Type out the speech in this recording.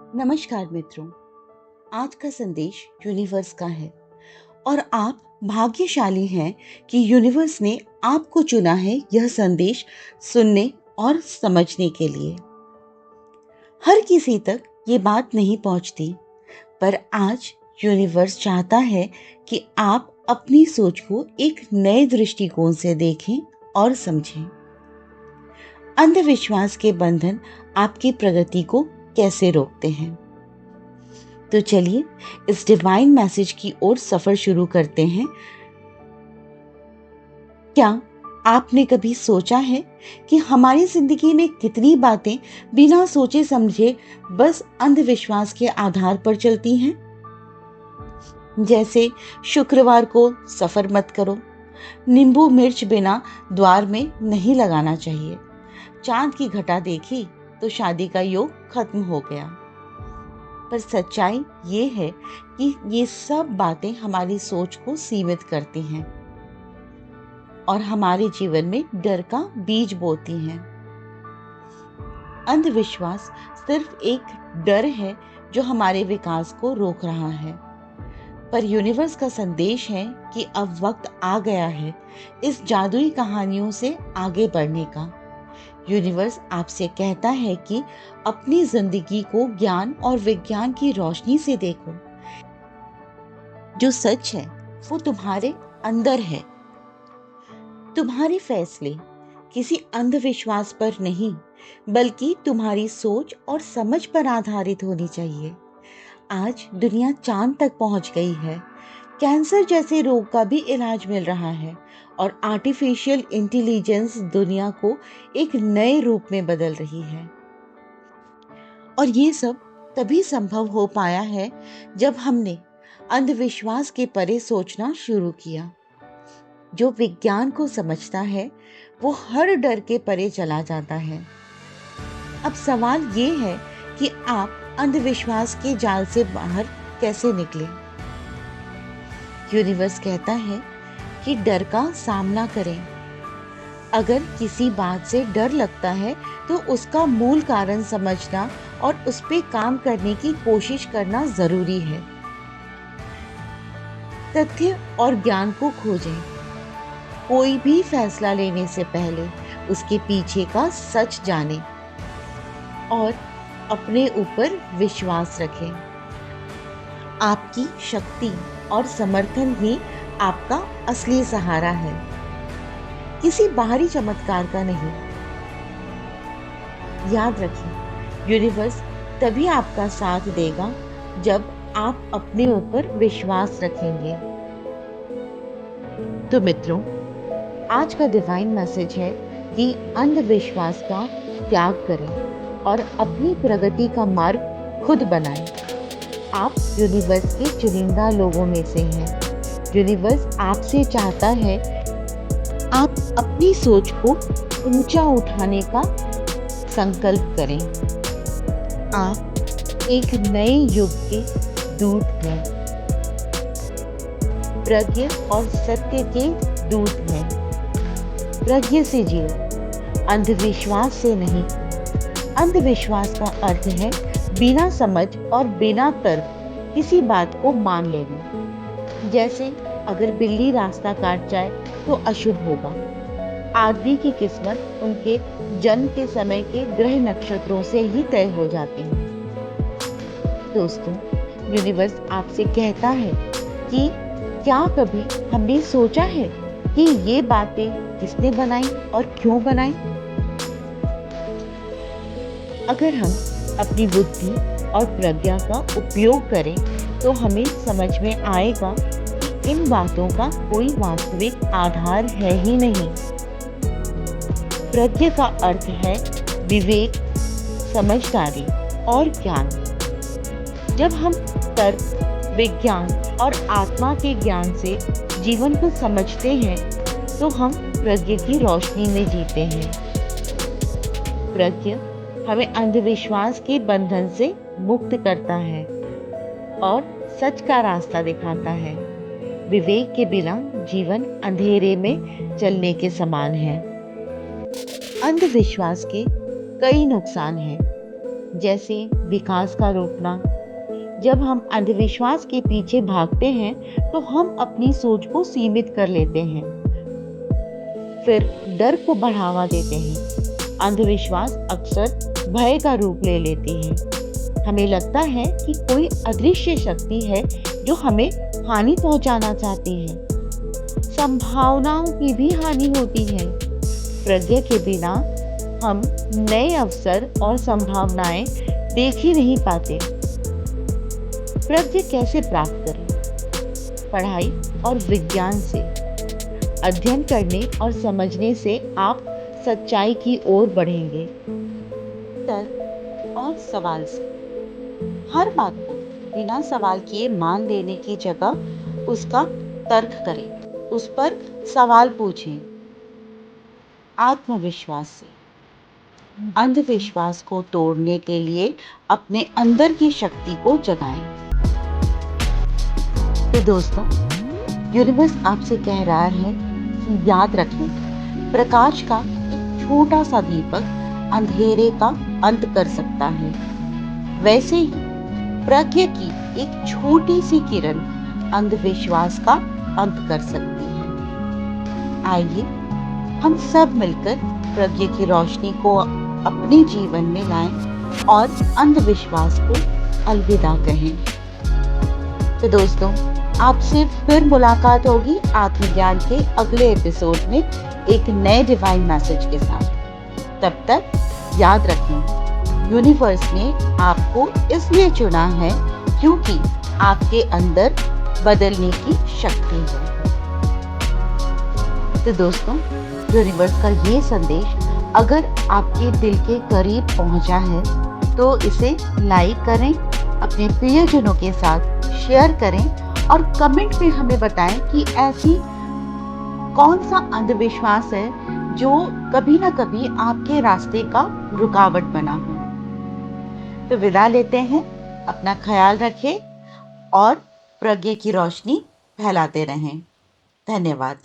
नमस्कार मित्रों। आज का संदेश यूनिवर्स का है और आप भाग्यशाली हैं कि यूनिवर्स ने आपको चुना है यह संदेश सुनने और समझने के लिए। हर किसी तक ये बात नहीं पहुंचती, पर आज यूनिवर्स चाहता है कि आप अपनी सोच को एक नए दृष्टिकोण से देखें और समझें। अंधविश्वास के बंधन आपकी प्रगति को कैसे रोकते हैं? तो चलिए इस डिवाइन मैसेज की ओर सफर शुरू करते हैं। क्या आपने कभी सोचा है कि हमारी जिंदगी में कितनी बातें बिना सोचे समझे बस अंधविश्वास के आधार पर चलती हैं? जैसे शुक्रवार को सफर मत करो, नींबू मिर्च बिना द्वार में नहीं लगाना चाहिए, चांद की घटा देखी तो शादी का योग खत्म हो गया। पर सच्चाई ये है कि ये सब बातें हमारी सोच को सीमित करती हैं और हमारे जीवन में डर का बीज बोती हैं। अंधविश्वास सिर्फ एक डर है जो हमारे विकास को रोक रहा है, पर यूनिवर्स का संदेश है कि अब वक्त आ गया है इस जादुई कहानियों से आगे बढ़ने का। यूनिवर्स आपसे कहता है कि अपनी जिंदगी को ज्ञान और विज्ञान की रोशनी से देखो। जो सच है वो तुम्हारे अंदर है। तुम्हारे फैसले किसी अंधविश्वास पर नहीं, बल्कि तुम्हारी सोच और समझ पर आधारित होनी चाहिए। आज दुनिया चांद तक पहुंच गई है, कैंसर जैसे रोग का भी इलाज मिल रहा है और आर्टिफिशियल इंटेलिजेंस दुनिया को एक नए रूप में बदल रही है। और ये सब तभी संभव हो पाया है जब हमने अंधविश्वास के परे सोचना शुरू किया। जो विज्ञान को समझता है वो हर डर के परे चला जाता है। अब सवाल ये है कि आप अंधविश्वास के जाल से बाहर कैसे निकलें? यूनिवर्स कहता है कि डर का सामना करें। अगर किसी बात से डर लगता है तो उसका मूल कारण समझना और उस पे काम करने की कोशिश करना जरूरी है। तथ्य और ज्ञान को खोजें। कोई भी फैसला लेने से पहले उसके पीछे का सच जानें और अपने ऊपर विश्वास रखें। आपकी शक्ति और समर्थन ही आपका असली सहारा है, किसी बाहरी चमत्कार का नहीं। याद रखें, यूनिवर्स तभी आपका साथ देगा जब आप अपने ऊपर विश्वास रखेंगे। तो मित्रों, आज का डिवाइन मैसेज है कि अंधविश्वास का त्याग करें और अपनी प्रगति का मार्ग खुद बनाएं। आप यूनिवर्स के चुनिंदा लोगों में से हैं। यूनिवर्स आपसे चाहता है आप अपनी सोच को ऊंचा उठाने का संकल्प करें। आप एक नए युग के दूत हैं, प्रज्ञा और सत्य के दूत हैं। प्रज्ञा से जियो, अंधविश्वास से नहीं। अंधविश्वास का अर्थ है बिना समझ और बिना तर्क किसी बात को मान लेना। जैसे अगर बिल्ली रास्ता काट जाए तो अशुभ होगा। आदमी की किस्मत उनके जन्म के समय के ग्रह नक्षत्रों से ही तय हो जाती है। दोस्तों, यूनिवर्स आपसे कहता है कि क्या कभी हमने सोचा है कि ये बातें किसने बनाई और क्यों बनाई? अगर हम अपनी बुद्धि और प्रज्ञा का उपयोग करें तो हमें समझ में आएगा कि इन बातों का कोई वास्तविक आधार है ही नहीं। प्रज्ञा का अर्थ है विवेक, समझदारी और ज्ञान। जब हम तर्क, विज्ञान और आत्मा के ज्ञान से जीवन को समझते हैं तो हम प्रज्ञा की रोशनी में जीते हैं। प्रज्ञा हमें अंधविश्वास के बंधन से मुक्त करता है और सच का रास्ता दिखाता है। विवेक के बिना जीवन अंधेरे में चलने के समान है। अंधविश्वास के कई नुकसान हैं, जैसे विकास का रोकना। जब हम अंधविश्वास के पीछे भागते हैं तो हम अपनी सोच को सीमित कर लेते हैं, फिर डर को बढ़ावा देते हैं। अंधविश्वास अक्सर भय का रूप ले लेती है। हमें लगता है कि कोई अदृश्य शक्ति है जो हमें हानि पहुंचाना चाहती है। संभावनाओं की भी हानि होती है। प्रज्ञा के बिना हम नए अवसर और संभावनाएं देख ही नहीं पाते। प्रज्ञा कैसे प्राप्त करें? पढ़ाई और विज्ञान से। अध्ययन करने और समझने से आप सच्चाई की ओर बढ़ेंगे। तर्क और सवाल से। हर बात को बिना सवाल किए मान लेने की जगह उसका तर्क करें, उस पर सवाल पूछें। आत्मविश्वास से। अंधविश्वास को तोड़ने के लिए अपने अंदर की शक्ति को जगाएं। तो दोस्तों, यूनिवर्स आपसे कह रहा है कि याद रखें, प्रकाश का एक छोटा सा दीपक अंधेरे का अंत कर सकता है। वैसे ही प्रज्ञा की एक छोटी सी किरण अंधविश्वास का अंत कर सकती है। आइए हम सब मिलकर प्रज्ञा की रोशनी को अपने जीवन में लाएं और अंधविश्वास को अलविदा कहें। तो दोस्तों, आपसे फिर मुलाकात होगी आत्मज्ञान के अगले एपिसोड में एक नए डिवाइन मैसेज के साथ। तब तक याद रखें, यूनिवर्स ने आपको इसलिए चुना है क्योंकि आपके अंदर बदलने की शक्ति है। तो दोस्तों, यूनिवर्स का ये संदेश अगर आपके दिल के करीब पहुंचा है तो इसे लाइक करें, अपने प्रियजनों के साथ शेयर करें और कमेंट में हमें बताएं कि ऐसी कौन सा अंधविश्वास है जो कभी ना कभी आपके रास्ते का रुकावट बना हो। तो विदा लेते हैं, अपना ख्याल रखें और प्रज्ञा की रोशनी फैलाते रहें। धन्यवाद।